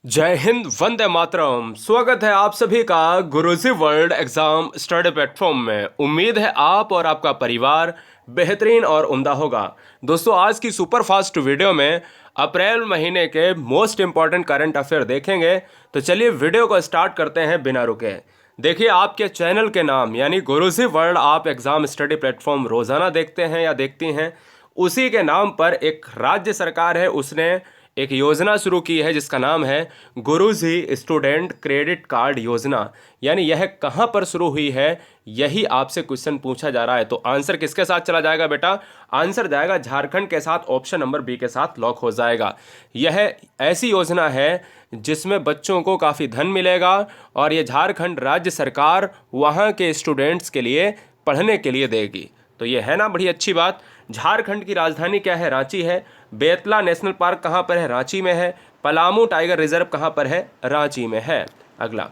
जय हिंद, वंदे मातरम। स्वागत है आप सभी का गुरुजी वर्ल्ड एग्जाम स्टडी प्लेटफॉर्म में। उम्मीद है आप और आपका परिवार बेहतरीन और उम्दा होगा। दोस्तों, आज की सुपर फास्ट वीडियो में अप्रैल महीने के मोस्ट इंपॉर्टेंट करंट अफेयर देखेंगे। तो चलिए वीडियो को स्टार्ट करते हैं बिना रुके। देखिए, आपके चैनल के नाम यानी गुरुजी वर्ल्ड आप एग्जाम स्टडी प्लेटफॉर्म रोजाना देखते हैं या देखती हैं, उसी के नाम पर एक राज्य सरकार है, उसने एक योजना शुरू की है जिसका नाम है गुरुजी स्टूडेंट क्रेडिट कार्ड योजना। यानी यह कहां पर शुरू हुई है, यही आपसे क्वेश्चन पूछा जा रहा है। तो आंसर किसके साथ चला जाएगा बेटा? आंसर जाएगा झारखंड के साथ, ऑप्शन नंबर बी के साथ लॉक हो जाएगा। यह ऐसी योजना है जिसमें बच्चों को काफ़ी धन मिलेगा और यह झारखंड राज्य सरकार वहाँ के स्टूडेंट्स के लिए पढ़ने के लिए देगी। तो ये है ना बड़ी अच्छी बात। झारखंड की राजधानी क्या है? रांची है। बेतला नेशनल पार्क कहाँ पर है? रांची में है। पलामू टाइगर रिजर्व कहाँ पर है? रांची में है। अगला,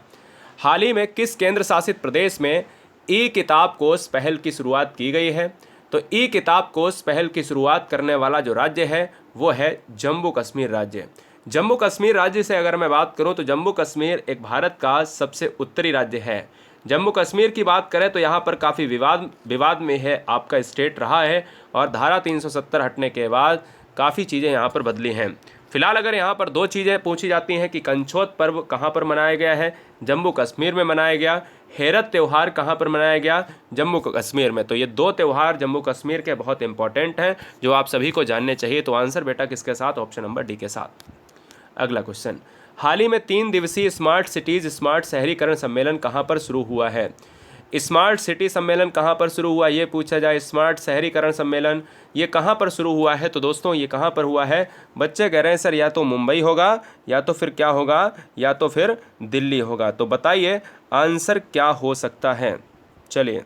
हाल ही में किस केंद्र शासित प्रदेश में ई किताब कोष पहल की शुरुआत की गई है? तो ई किताब कोष पहल की शुरुआत करने वाला जो राज्य है वो है जम्मू कश्मीर राज्य। जम्मू कश्मीर राज्य से अगर मैं बात करूं तो जम्मू कश्मीर एक भारत का सबसे उत्तरी राज्य है। जम्मू कश्मीर की बात करें तो यहाँ पर काफ़ी विवाद में है, आपका स्टेट रहा है और धारा 370 हटने के बाद काफ़ी चीज़ें यहाँ पर बदली हैं। फिलहाल अगर यहाँ पर दो चीज़ें पूछी जाती हैं कि कंछोत पर्व कहाँ पर मनाया गया है? जम्मू कश्मीर में मनाया गया। हेरत त्यौहार कहाँ पर मनाया गया? जम्मू कश्मीर में। तो ये दो त्यौहार जम्मू कश्मीर के बहुत इंपॉर्टेंट हैं जो आप सभी को जानने चाहिए। तो आंसर बेटा किसके साथ? ऑप्शन नंबर डी के साथ। अगला क्वेश्चन, हाल ही में 3 दिवसीय स्मार्ट सिटीज़ स्मार्ट शहरीकरण सम्मेलन कहाँ पर शुरू हुआ है? स्मार्ट सिटी सम्मेलन कहाँ पर शुरू हुआ, ये पूछा जाए। स्मार्ट शहरीकरण सम्मेलन ये कहाँ पर शुरू हुआ है? तो दोस्तों ये कहाँ पर हुआ है? बच्चे कह रहे हैं सर या तो मुंबई होगा या तो फिर क्या होगा, या तो फिर दिल्ली होगा। तो बताइए आंसर क्या हो सकता है। चलिए,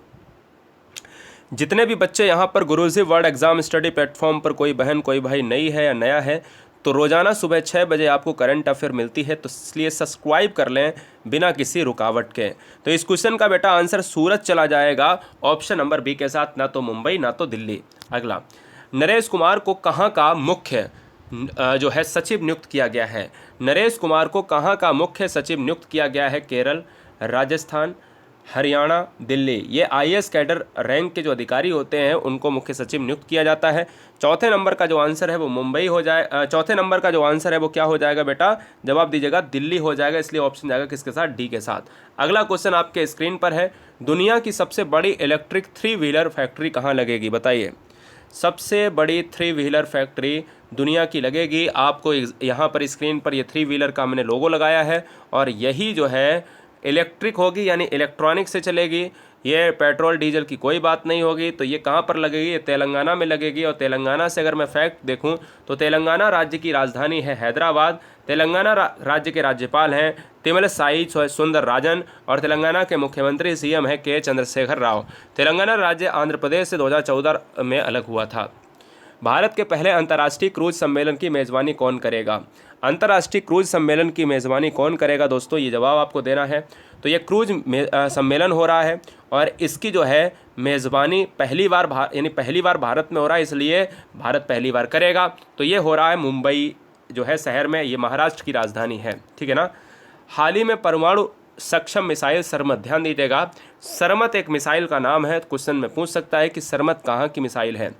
जितने भी बच्चे यहाँ पर गुरुजी वर्ल्ड एग्जाम स्टडी प्लेटफॉर्म पर कोई बहन कोई भाई नई है या नया है, तो रोज़ाना सुबह 6 बजे आपको करंट अफेयर मिलती है, तो इसलिए सब्सक्राइब कर लें बिना किसी रुकावट के। तो इस क्वेश्चन का बेटा आंसर सूरत चला जाएगा, ऑप्शन नंबर बी के साथ, ना तो मुंबई ना तो दिल्ली। अगला, नरेश कुमार को कहाँ का मुख्य जो है सचिव नियुक्त किया गया है? नरेश कुमार को कहाँ का मुख्य सचिव नियुक्त किया गया है? केरल, राजस्थान, हरियाणा, दिल्ली। ये आईएएस कैडर रैंक के जो अधिकारी होते हैं उनको मुख्य सचिव नियुक्त किया जाता है। चौथे नंबर का जो आंसर है वो मुंबई हो जाए, चौथे नंबर का जो आंसर है वो क्या हो जाएगा बेटा? जवाब दीजिएगा, दिल्ली हो जाएगा। इसलिए ऑप्शन जाएगा किसके साथ? डी के साथ। अगला क्वेश्चन आपके स्क्रीन पर है, दुनिया की सबसे बड़ी इलेक्ट्रिक 3 व्हीलर फैक्ट्री कहाँ लगेगी? बताइए, सबसे बड़ी 3 व्हीलर फैक्ट्री दुनिया की लगेगी। आपको यहाँ पर स्क्रीन पर ये 3 व्हीलर का मैंने लोगो लगाया है और यही जो है इलेक्ट्रिक होगी, यानी इलेक्ट्रॉनिक से चलेगी। ये पेट्रोल डीजल की कोई बात नहीं होगी। तो ये कहाँ पर लगेगी? ये तेलंगाना में लगेगी। और तेलंगाना से अगर मैं फैक्ट देखूं तो तेलंगाना राज्य की राजधानी है हैदराबाद। तेलंगाना राज्य के राज्यपाल हैं तिमिलसाई सुंदरराजन और तेलंगाना के मुख्यमंत्री सीएम है के चंद्रशेखर राव। तेलंगाना राज्य आंध्र प्रदेश से 2014 में अलग हुआ था। भारत के पहले अंतर्राष्ट्रीय क्रूज सम्मेलन की मेज़बानी कौन करेगा? अंतर्राष्ट्रीय क्रूज सम्मेलन की मेज़बानी कौन करेगा दोस्तों? ये जवाब आपको देना है। तो ये क्रूज सम्मेलन हो रहा है और इसकी जो है मेज़बानी पहली बार भारत में हो रहा है, इसलिए भारत पहली बार करेगा। तो ये हो रहा है मुंबई जो है शहर में, ये महाराष्ट्र की राजधानी है, ठीक है ना। हाल ही में परमाणु सक्षम मिसाइल सरमत, ध्यान दीजिएगा, सरमत एक मिसाइल का नाम है। क्वेश्चन में पूछ सकता है कि सरमत कहाँ की मिसाइल है?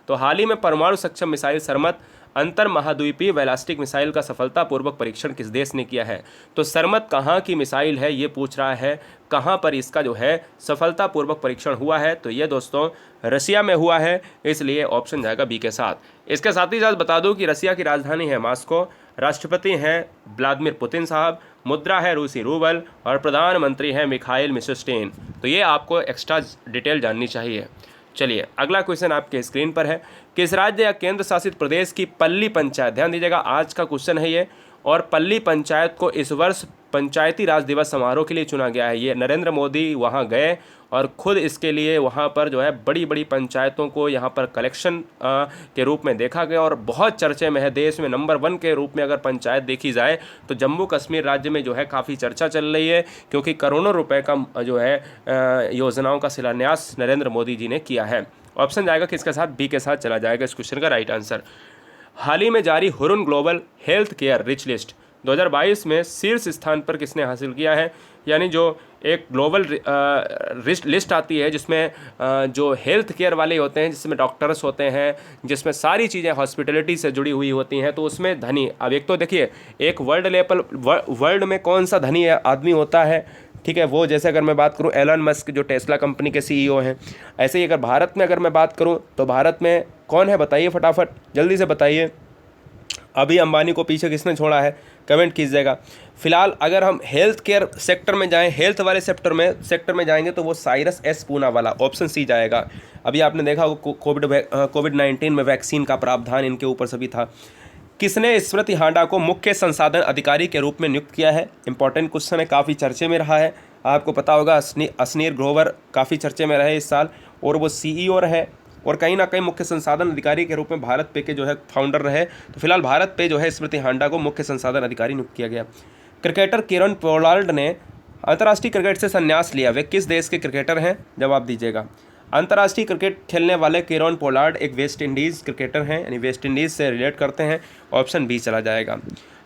तो हाल ही में परमाणु सक्षम मिसाइल सरमत अंतर महाद्वीपीय बैलिस्टिक मिसाइल का सफलतापूर्वक परीक्षण किस देश ने किया है? तो सरमत कहाँ की मिसाइल है ये पूछ रहा है, कहाँ पर इसका जो है सफलतापूर्वक परीक्षण हुआ है? तो ये दोस्तों रसिया में हुआ है, इसलिए ऑप्शन जाएगा बी के साथ। इसके साथ ही साथ बता दूं कि रसिया की राजधानी है मॉस्को, राष्ट्रपति हैं व्लादिमीर पुतिन साहब, मुद्रा है रूसी रूबल और प्रधानमंत्री हैं मिखाइल मिशुस्टीन। तो ये आपको एक्स्ट्रा डिटेल जाननी चाहिए। चलिए, अगला क्वेश्चन आपके स्क्रीन पर है, किस राज्य या केंद्र शासित प्रदेश की पल्ली पंचायत, ध्यान दीजिएगा आज का क्वेश्चन है ये, और पल्ली पंचायत को इस वर्ष पंचायती राज दिवस समारोह के लिए चुना गया है? ये नरेंद्र मोदी वहाँ गए और खुद इसके लिए वहाँ पर जो है बड़ी बड़ी पंचायतों को यहाँ पर कलेक्शन के रूप में देखा गया और बहुत चर्चे में है। देश में नंबर 1 के रूप में अगर पंचायत देखी जाए तो जम्मू कश्मीर राज्य में जो है काफ़ी चर्चा चल रही है, क्योंकि करोड़ों रुपए का जो है योजनाओं का शिलान्यास नरेंद्र मोदी जी ने किया है। ऑप्शन जाएगा किसके साथ? बी के साथ चला जाएगा इस क्वेश्चन का राइट आंसर। हाल ही में जारी Hurun global health care rich list 2022 में शीर्ष स्थान पर किसने हासिल किया है, यानी जो एक ग्लोबल लिस्ट आती है जिसमें जो हेल्थ केयर वाले होते हैं, जिसमें डॉक्टर्स होते हैं, जिसमें सारी चीज़ें हॉस्पिटलिटी से जुड़ी हुई होती हैं, तो उसमें धनी, अब एक तो देखिए एक वर्ल्ड में कौन सा धनी आदमी होता है, ठीक है, वो जैसे अगर मैं बात करूं एलन मस्क जो टेस्ला कंपनी के सीईओ हैं, ऐसे ही अगर भारत में अगर मैं बात करूं तो भारत में कौन है बताइए, फटाफट जल्दी से बताइए। अभी अंबानी को पीछे किसने छोड़ा है, कमेंट कीजिएगा। फिलहाल अगर हम हेल्थ केयर सेक्टर में जाएं, हेल्थ वाले सेक्टर में जाएंगे तो वो साइरस एस पूना वाला, ऑप्शन सी जाएगा। अभी आपने देखा कोविड-19 में वैक्सीन का प्रावधान इनके ऊपर सभी था। किसने स्मृति हांडा को मुख्य संसाधन अधिकारी के रूप में नियुक्त किया है, इंपॉर्टेंट क्वेश्चन है, काफ़ी चर्चे में रहा है। आपको पता होगा असनीर ग्रोवर काफ़ी चर्चे में रहे इस साल, और वो सीईओ रहे और कहीं ना कहीं मुख्य संसाधन अधिकारी के रूप में भारत पे के जो है फाउंडर रहे। तो फिलहाल भारत पे जो है स्मृति हांडा को मुख्य संसाधन अधिकारी नियुक्त किया गया। क्रिकेटर किरण पोलार्ड ने अंतर्राष्ट्रीय क्रिकेट से संन्यास लिया, वे किस देश के क्रिकेटर हैं, जवाब दीजिएगा। अंतर्राष्ट्रीय क्रिकेट खेलने वाले किरण पोलार्ड एक वेस्ट इंडीज़ क्रिकेटर हैं, यानी वेस्ट इंडीज़ से रिलेट करते हैं, ऑप्शन बी चला जाएगा।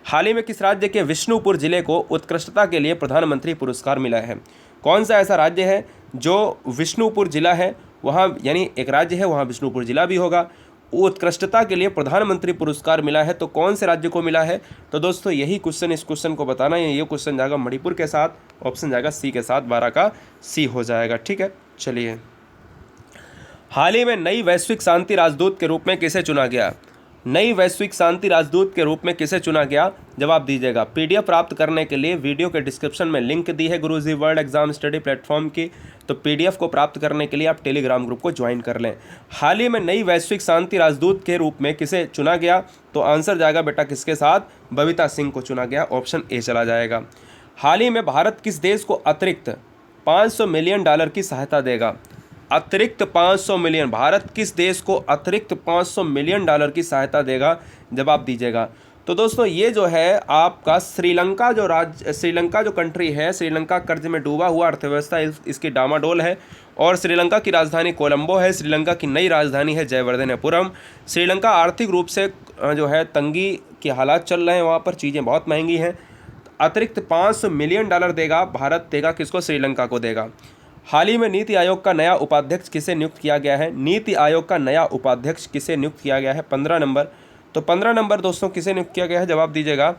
हाल ही में किस राज्य के विष्णुपुर जिले को उत्कृष्टता के लिए प्रधानमंत्री पुरस्कार मिला है, कौन सा ऐसा राज्य है जो विष्णुपुर जिला है वहाँ, यानी एक राज्य है वहाँ विष्णुपुर जिला भी होगा, उत्कृष्टता के लिए प्रधानमंत्री पुरस्कार मिला है, तो कौन से राज्य को मिला है। तो दोस्तों यही क्वेश्चन, इस क्वेश्चन को बताना है, ये क्वेश्चन जाएगा मणिपुर के साथ, ऑप्शन जाएगा सी के साथ, 12 का सी हो जाएगा, ठीक है। चलिए, हाल ही में नई वैश्विक शांति राजदूत के रूप में किसे चुना गया, नई वैश्विक शांति राजदूत के रूप में किसे चुना गया, जवाब दीजिएगा। पीडीएफ प्राप्त करने के लिए वीडियो के डिस्क्रिप्शन में लिंक दी है गुरुजी वर्ल्ड एग्जाम स्टडी प्लेटफॉर्म की, तो पीडीएफ को प्राप्त करने के लिए आप टेलीग्राम ग्रुप को ज्वाइन कर लें। हाल ही में नई वैश्विक शांति राजदूत के रूप में किसे चुना गया, तो आंसर जाएगा बेटा किसके साथ, बबीता सिंह को चुना गया, ऑप्शन ए चला जाएगा। हाल ही में भारत किस देश को अतिरिक्त $500 मिलियन की सहायता देगा, अतिरिक्त 500 मिलियन, भारत किस देश को अतिरिक्त $500 मिलियन की सहायता देगा, जवाब दीजिएगा। तो दोस्तों ये जो है आपका श्रीलंका जो कंट्री है, श्रीलंका कर्ज में डूबा हुआ, अर्थव्यवस्था इसकी डामाडोल है, और श्रीलंका की राजधानी कोलंबो है, श्रीलंका की नई राजधानी है जयवर्धनेपुरम। श्रीलंका आर्थिक रूप से जो है तंगी के हालात चल रहे हैं, वहाँ पर चीज़ें बहुत महंगी हैं। अतिरिक्त $500 मिलियन देगा भारत, देगा किसको, श्रीलंका को देगा। हाल ही में नीति आयोग का नया उपाध्यक्ष किसे नियुक्त किया गया है, नीति आयोग का नया उपाध्यक्ष किसे नियुक्त किया गया है, 15 नंबर, तो 15 नंबर दोस्तों किसे नियुक्त किया गया है, जवाब दीजिएगा।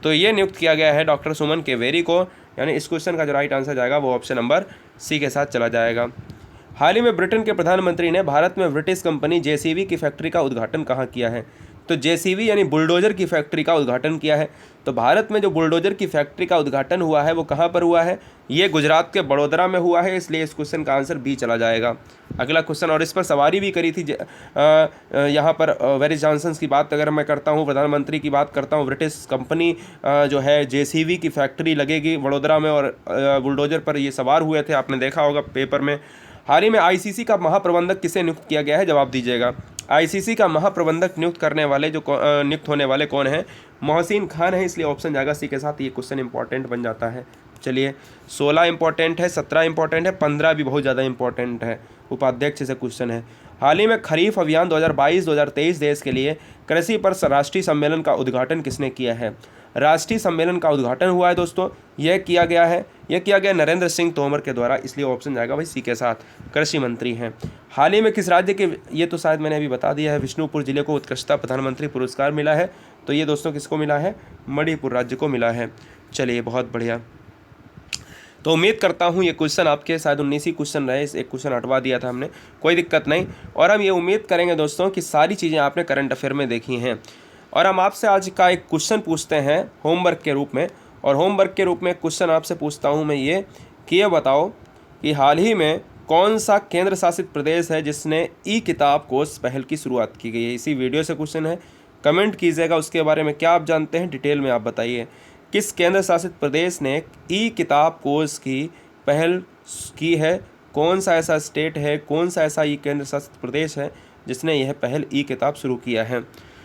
तो ये नियुक्त किया गया है डॉक्टर सुमन केवेरी को, यानी इस क्वेश्चन का जो राइट आंसर जाएगा वो ऑप्शन नंबर सी के साथ चला जाएगा। हाल ही में ब्रिटेन के प्रधानमंत्री ने भारत में ब्रिटिश कंपनी जेसीबी की फैक्ट्री का उद्घाटन कहाँ किया है, तो जेसीबी यानी बुलडोजर की फैक्ट्री का उद्घाटन किया है। तो भारत में जो बुलडोजर की फैक्ट्री का उद्घाटन हुआ है वो कहाँ पर हुआ है, ये गुजरात के बड़ोदरा में हुआ है, इसलिए इस क्वेश्चन का आंसर बी चला जाएगा। अगला क्वेश्चन, और इस पर सवारी भी करी थी यहाँ पर वेरिस जॉनसन की बात अगर मैं करता हूँ, प्रधानमंत्री की बात करता हूँ, ब्रिटिश कंपनी जो है जेसीबी की फैक्ट्री लगेगी वडोदरा में, और बुलडोजर पर ये सवार हुए थे, आपने देखा होगा पेपर में। हाल ही में आईसीसी का महाप्रबंधक किसे नियुक्त किया गया है, जवाब दीजिएगा। आईसीसी का महाप्रबंधक नियुक्त होने वाले कौन हैं, मोहसिन खान है, इसलिए ऑप्शन जाएगा सी के साथ। ये क्वेश्चन इंपॉर्टेंट बन जाता है। चलिए, 16 इंपॉर्टेंट है, 17 इंपॉर्टेंट है, 15 भी बहुत ज़्यादा इंपॉर्टेंट है, उपाध्यक्ष से क्वेश्चन है। हाल ही में खरीफ अभियान 2022-2023 देश के लिए कृषि पर राष्ट्रीय सम्मेलन का उद्घाटन किसने किया है, राष्ट्रीय सम्मेलन का उद्घाटन हुआ है दोस्तों, यह किया गया नरेंद्र सिंह तोमर के द्वारा, इसलिए ऑप्शन जाएगा भाई सी के साथ, कृषि मंत्री हैं। हाल ही में किस राज्य के, ये तो शायद मैंने अभी बता दिया है, विष्णुपुर जिले को उत्कृष्टता प्रधानमंत्री पुरस्कार मिला है, तो ये दोस्तों किसको मिला है, मणिपुर राज्य को मिला है। चलिए, बहुत बढ़िया। तो उम्मीद करता हूँ ये क्वेश्चन आपके शायद 19 ही क्वेश्चन रहे, एक क्वेश्चन हटवा दिया था हमने, कोई दिक्कत नहीं। और हम ये उम्मीद करेंगे दोस्तों कि सारी चीज़ें आपने करंट अफेयर में देखी हैं। और हम आपसे आज का एक क्वेश्चन पूछते हैं होमवर्क के रूप में, और होमवर्क के रूप में क्वेश्चन आपसे पूछता हूँ मैं ये कि ये बताओ कि हाल ही में कौन सा केंद्र शासित प्रदेश है जिसने ई किताब कोर्स पहल की शुरुआत की गई है। इसी वीडियो से क्वेश्चन है, कमेंट कीजिएगा उसके बारे में, क्या आप जानते हैं डिटेल में आप बताइए। किस केंद्र शासित प्रदेश ने ई किताब कोर्स की पहल की है, कौन सा ऐसा स्टेट है, कौन सा ऐसा ई केंद्र शासित प्रदेश है जिसने यह पहल ई किताब शुरू किया है।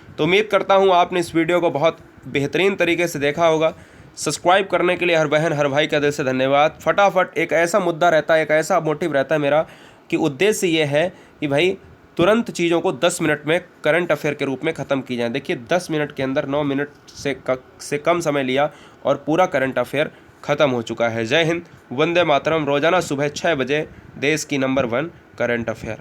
तो उम्मीद करता हूँ आपने इस वीडियो को बहुत बेहतरीन तरीके से देखा होगा। सब्सक्राइब करने के लिए हर बहन हर भाई का दिल से धन्यवाद। फटाफट एक ऐसा मुद्दा रहता है, एक ऐसा मोटिव रहता है मेरा कि उद्देश्य ये है कि भाई तुरंत चीज़ों को 10 मिनट में करंट अफेयर के रूप में ख़त्म की जाए। देखिए 10 मिनट के अंदर 9 मिनट से कम समय लिया और पूरा करंट अफेयर ख़त्म हो चुका है। जय हिंद, वंदे मातरम। रोज़ाना सुबह 6 बजे देश की नंबर 1 करंट अफेयर।